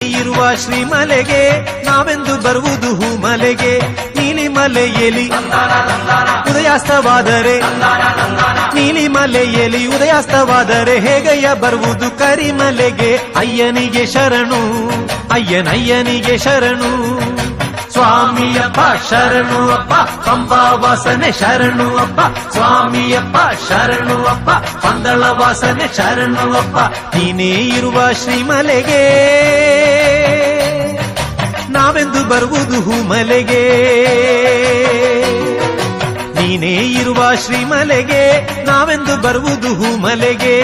ಇರುವ ಶ್ರೀಮಲೆಗೆ ನಾವೆಂದು ಬರುವುದು ಹೂಮಲೆಗೆ. ನೀಲಿಮಲೆಯಲ್ಲಿ ಉದಯಾಸ್ತವಾದರೆ ನೀಲಿಮಲೆಯಲ್ಲಿ ಉದಯಾಸ್ತವಾದರೆ ಹೇಗಯ್ಯ ಬರುವುದು ಕರಿಮಲೆಗೆ. ಅಯ್ಯನಿಗೆ ಶರಣು ಅಯ್ಯನಯ್ಯನಿಗೆ ಶರಣು ಸ್ವಾಮಿಯಪ್ಪ ಶರಣು ಅಪ್ಪ ಪಂಬಾ ವಾಸನೆ ಶರಣು ಅಪ್ಪ ಸ್ವಾಮಿಯಪ್ಪ ಶರಣು ಅಪ್ಪ ಪಂದಳ ವಾಸನೆ ಶರಣು ಅಪ್ಪ. ನೀನೇ ಇರುವ ಶ್ರೀಮಲೆಗೆ ನಾವೆಂದು ಬರುವುದು ಹೂಮಲೆಗೆ. ನೀನೇ ಇರುವ ಶ್ರೀಮಲೆಗೆ ನಾವೆಂದು ಬರುವುದು ಹೂಮಲೆಗೆ.